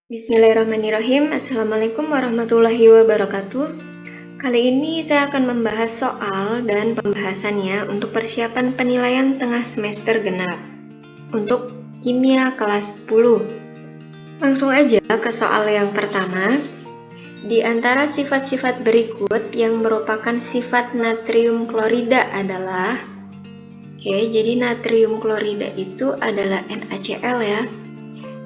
Bismillahirrahmanirrahim. Assalamualaikum warahmatullahi wabarakatuh. Kali ini saya akan membahas soal dan pembahasannya untuk persiapan penilaian tengah semester genap untuk kimia kelas 10. Langsung aja ke soal yang pertama. Di antara sifat-sifat berikut yang merupakan sifat natrium klorida adalah jadi natrium klorida itu adalah NaCl ya.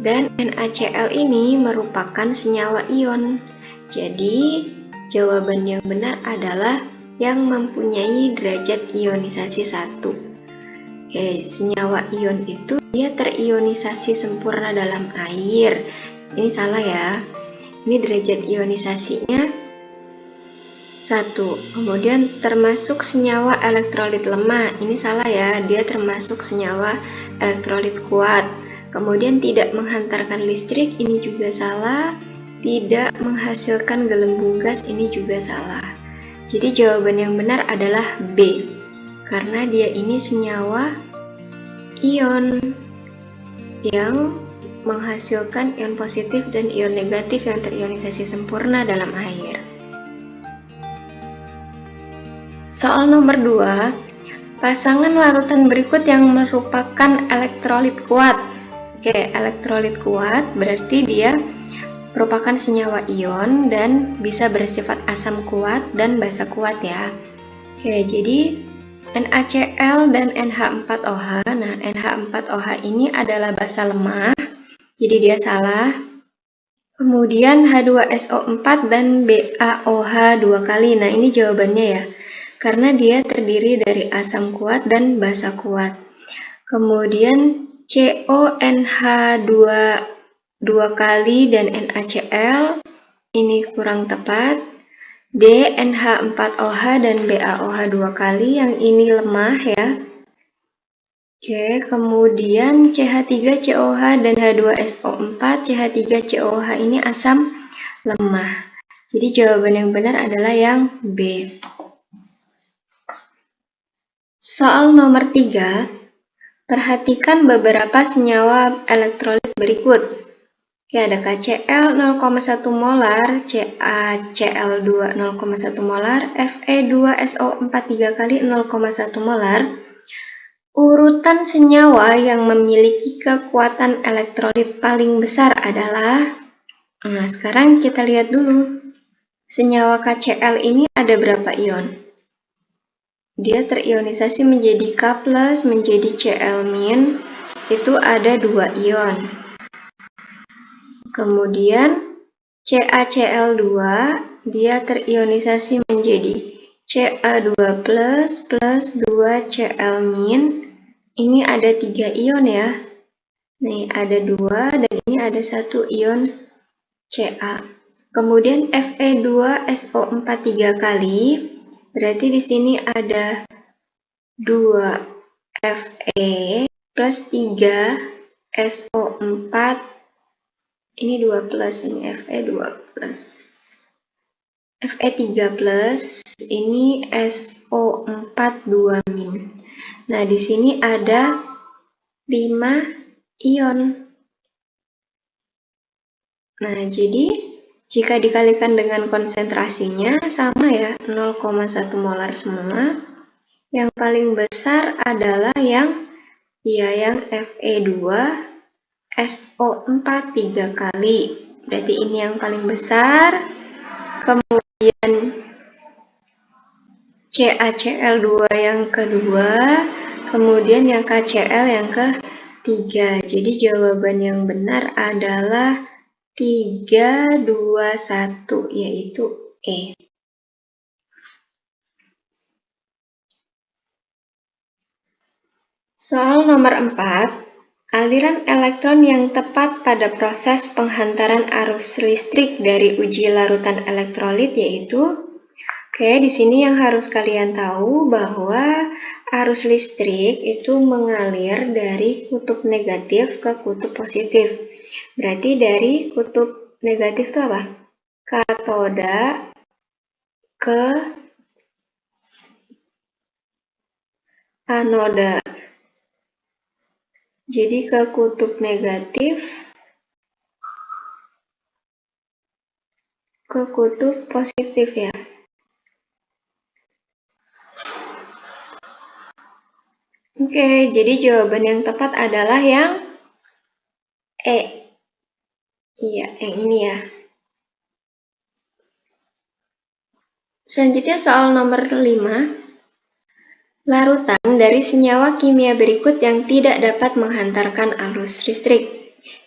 Dan NaCl ini merupakan senyawa ion. Jadi, jawaban yang benar adalah yang mempunyai derajat ionisasi 1. Senyawa ion itu dia terionisasi sempurna dalam air. Ini salah ya. Ini derajat ionisasinya 1. Kemudian termasuk senyawa elektrolit lemah. Ini salah ya. Dia termasuk senyawa elektrolit kuat. Kemudian tidak menghantarkan listrik, ini juga salah. Tidak menghasilkan gelembung gas, ini juga salah. Jadi jawaban yang benar adalah B, karena dia ini senyawa ion yang menghasilkan ion positif dan ion negatif yang terionisasi sempurna dalam air. Soal nomor 2, pasangan larutan berikut yang merupakan elektrolit kuat. Elektrolit kuat berarti dia merupakan senyawa ion dan bisa bersifat asam kuat dan basa kuat ya. Jadi NaCl dan NH4OH. Nah, NH4OH ini adalah basa lemah, jadi dia salah. Kemudian H2SO4 dan BaOH 2 kali. Nah, ini jawabannya ya. Karena dia terdiri dari asam kuat dan basa kuat. Kemudian CONH2 2 kali dan NaCl ini kurang tepat. D NH4OH dan BaOH 2 kali, yang ini lemah ya. Kemudian CH3COH dan H2SO4, CH3COH ini asam lemah. Jadi jawaban yang benar adalah yang B. Soal nomor 3. Perhatikan beberapa senyawa elektrolit berikut. Ada KCl 0,1 molar, CaCl2 0,1 molar, Fe2SO4 3 kali 0,1 molar. Urutan senyawa yang memiliki kekuatan elektrolit paling besar adalah, sekarang kita lihat dulu. Senyawa KCl ini ada berapa ion? Dia terionisasi menjadi K+, menjadi Cl-, itu ada 2 ion. Kemudian CaCl2, dia terionisasi menjadi Ca2+ plus 2 Cl-, ini ada 3 ion ya. Nih, ada 2 dan ini ada 1 ion Ca. Kemudian Fe2SO4 3 kali, berarti di sini ada 2 Fe plus 3 SO4, ini 2 plus, ini Fe2 plus, Fe3 plus, ini SO4 2-. Nah, di sini ada 5 ion. Nah, jadi jika dikalikan dengan konsentrasinya sama ya, 0,1 molar semua. Yang paling besar adalah yang Fe2 SO4 3 kali. Berarti ini yang paling besar. Kemudian CaCl2 yang kedua, kemudian yang KCl yang ketiga. Jadi jawaban yang benar adalah 3, 2, 1, yaitu E. Soal nomor 4, aliran elektron yang tepat pada proses penghantaran arus listrik dari uji larutan elektrolit yaitu, di sini yang harus kalian tahu bahwa arus listrik itu mengalir dari kutub negatif ke kutub positif. Berarti dari kutub negatif itu apa? Katoda ke anoda. Jadi ke kutub negatif ke kutub positif ya. Oke, jadi jawaban yang tepat adalah yang E. Iya, yang ini ya. Selanjutnya soal nomor 5. Larutan dari senyawa kimia berikut yang tidak dapat menghantarkan arus listrik.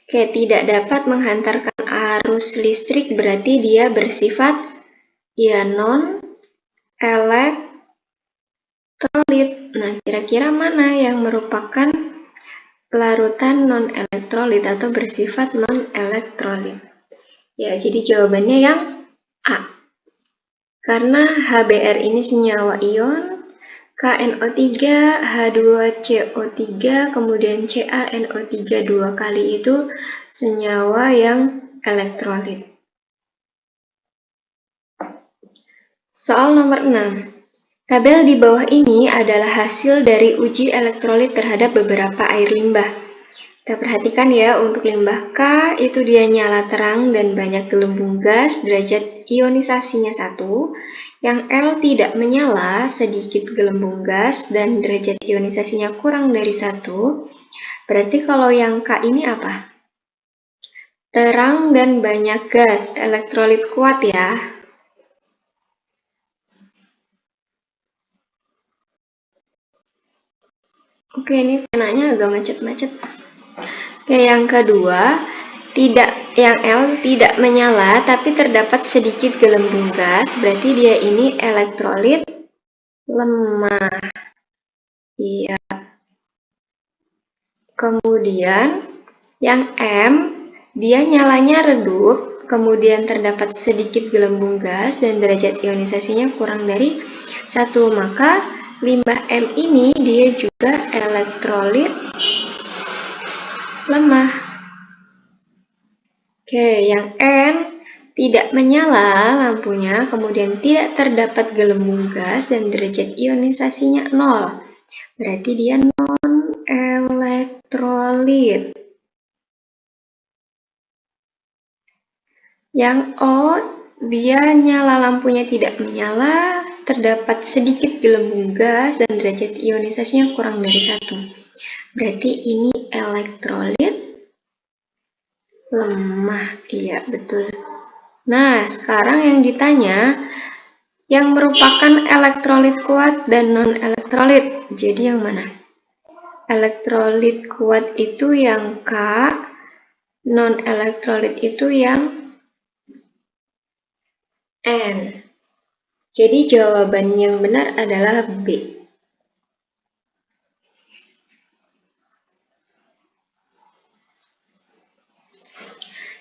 Oke, tidak dapat menghantarkan arus listrik berarti dia bersifat ya non-elektrolit. Nah, kira-kira mana yang merupakan larutan non-elektrolit atau bersifat non-elektrolit? Ya, jadi jawabannya yang A. Karena HBr ini senyawa ion, KNO3, H2CO3, kemudian CaNO3 dua kali itu senyawa yang elektrolit. Soal nomor 6. Tabel di bawah ini adalah hasil dari uji elektrolit terhadap beberapa air limbah. Kita perhatikan ya, untuk limbah K itu dia nyala terang dan banyak gelembung gas, derajat ionisasinya 1. Yang L tidak menyala, sedikit gelembung gas, dan derajat ionisasinya kurang dari 1. Berarti kalau yang K ini apa? Terang dan banyak gas, elektrolit kuat ya. Oke, ini penanya agak macet-macet. Oke, yang kedua, yang L tidak menyala tapi terdapat sedikit gelembung gas, berarti dia ini elektrolit lemah. Iya. Kemudian yang M, dia nyalanya redup, kemudian terdapat sedikit gelembung gas dan derajat ionisasinya kurang dari 1, maka limbah M ini dia juga elektrolit lemah. Oke, yang N tidak menyala lampunya, kemudian tidak terdapat gelembung gas dan derajat ionisasinya 0. Berarti dia non-elektrolit. Yang O, dia nyala lampunya tidak menyala, terdapat sedikit gelembung gas dan derajat ionisasinya kurang dari 1. Berarti ini elektrolit lemah. Iya, betul. Nah, sekarang yang ditanya, yang merupakan elektrolit kuat dan non-elektrolit. Jadi yang mana? Elektrolit kuat itu yang K, non-elektrolit itu yang N. Jadi jawaban yang benar adalah B.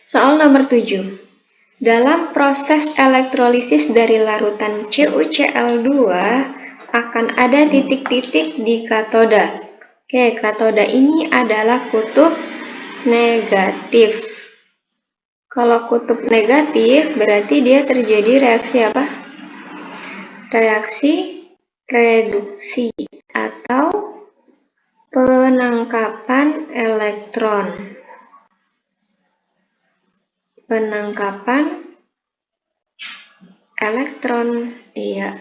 Soal nomor 7. Dalam proses elektrolisis dari larutan CuCl2 akan ada titik-titik di katoda. Oke, katoda ini adalah kutub negatif. Kalau kutub negatif berarti dia terjadi reaksi apa? Reaksi reduksi atau penangkapan elektron. Penangkapan elektron, iya.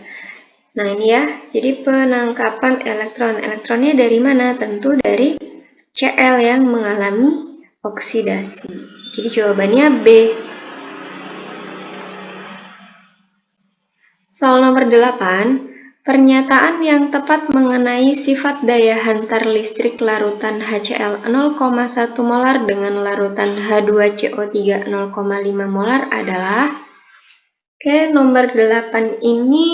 Nah ini ya, jadi penangkapan elektron. Elektronnya dari mana? Tentu dari Cl yang mengalami oksidasi. Jadi jawabannya B. Soal nomor 8. Pernyataan yang tepat mengenai sifat daya hantar listrik larutan HCl 0,1 molar dengan larutan H2CO3 0,5 molar adalah, oke, nomor 8 ini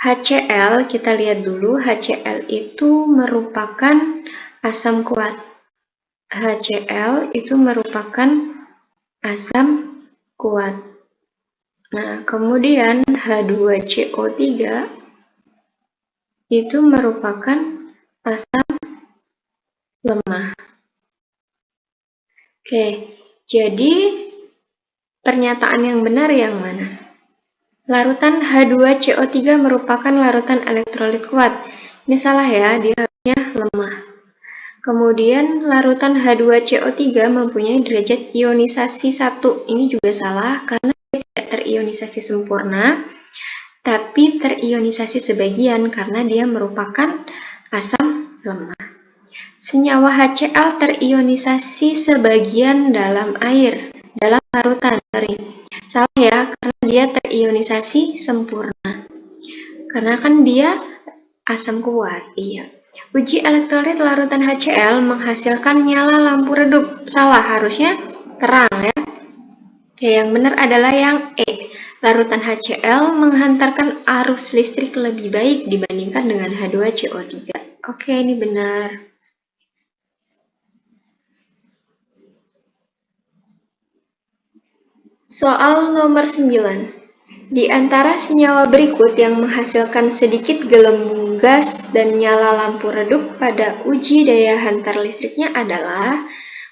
HCl, kita lihat dulu, HCl itu merupakan asam kuat. HCl itu merupakan asam kuat. Nah, kemudian H2CO3 itu merupakan asam lemah. Oke, jadi pernyataan yang benar yang mana? Larutan H2CO3 merupakan larutan elektrolit kuat. Ini salah ya, dia harusnya lemah. Kemudian larutan H2CO3 mempunyai derajat ionisasi 1. Ini juga salah karena dia tidak terionisasi sempurna, tapi terionisasi sebagian karena dia merupakan asam lemah. Senyawa HCl terionisasi sebagian dalam air, dalam larutan. Salah ya, karena dia terionisasi sempurna. Karena kan dia asam kuat, iya. Uji elektrolit larutan HCl menghasilkan nyala lampu redup. Salah, harusnya terang ya. Oke, yang benar adalah yang E. Larutan HCl menghantarkan arus listrik lebih baik dibandingkan dengan H2CO3. Oke, ini benar. Soal nomor 9. Di antara senyawa berikut yang menghasilkan sedikit gelembung gas dan nyala lampu redup pada uji daya hantar listriknya adalah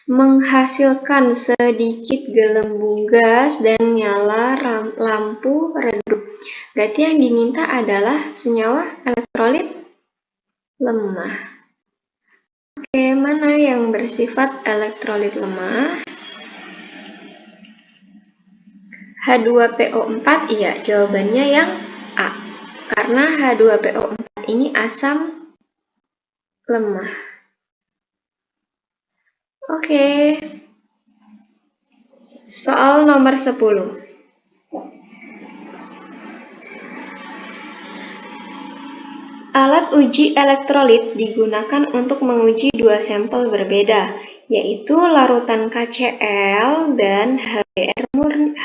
menghasilkan sedikit gelembung gas dan nyala lampu redup. Berarti yang diminta adalah senyawa elektrolit lemah. Oke, mana yang bersifat elektrolit lemah? H2PO4, iya, jawabannya yang A. Karena H2PO4 ini asam lemah. Oke. Soal nomor 10. Alat uji elektrolit digunakan untuk menguji dua sampel berbeda, yaitu larutan KCl dan HBr murni.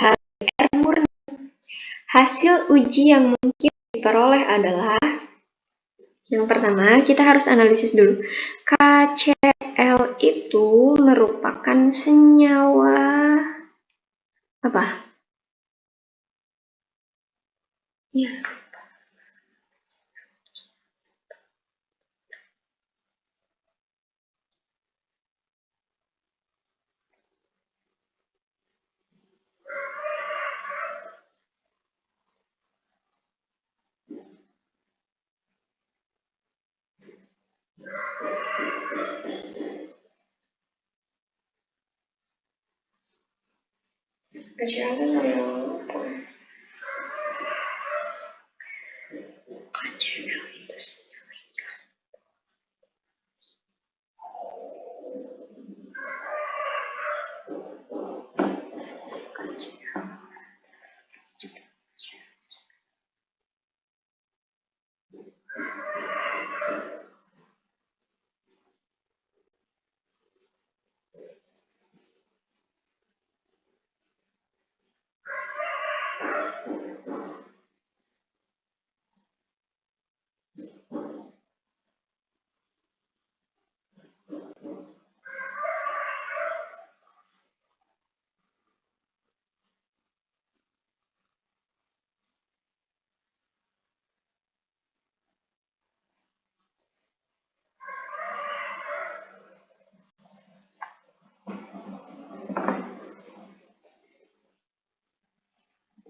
Hasil uji yang mungkin diperoleh adalah, yang pertama kita harus analisis dulu. KCl itu merupakan senyawa apa? Ya.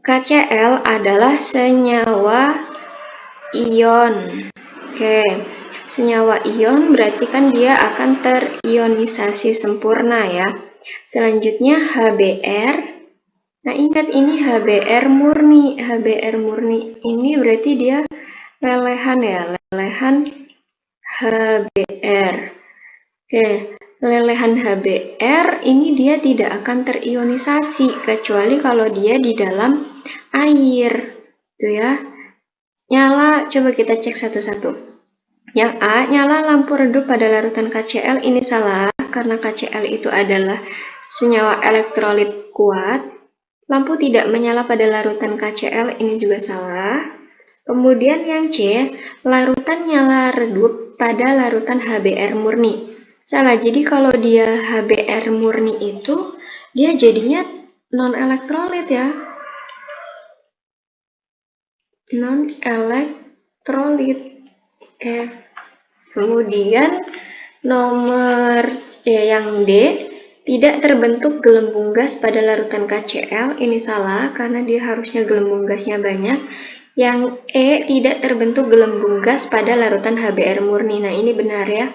KCl adalah senyawa ion. Oke, senyawa ion berarti kan dia akan terionisasi sempurna ya. Selanjutnya HBr. Nah, ingat ini HBr murni. HBr murni ini berarti dia lelehan ya, lelehan HBr. Oke, lelehan HBr ini dia tidak akan terionisasi kecuali kalau dia di dalam air, tuh ya. Nyala, coba kita cek satu-satu. Yang A, nyala lampu redup pada larutan KCl, ini salah karena KCl itu adalah senyawa elektrolit kuat. Lampu tidak menyala pada larutan KCl, ini juga salah. Kemudian yang C, larutan nyala redup pada larutan HBr murni. Salah, jadi kalau dia HBr murni itu, dia jadinya non-elektrolit ya. Non-elektrolit. Oke. Kemudian nomor yang D, tidak terbentuk gelembung gas pada larutan KCl. Ini salah karena dia harusnya gelembung gasnya banyak. Yang E, tidak terbentuk gelembung gas pada larutan HBr murni. Nah, ini benar ya.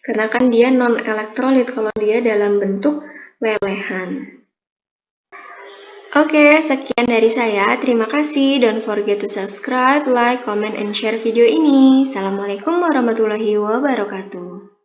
karena kan dia non-elektrolit kalau dia dalam bentuk lelehan. Oke, sekian dari saya. Terima kasih. Don't forget to subscribe, like, comment, and share video ini. Assalamualaikum warahmatullahi wabarakatuh.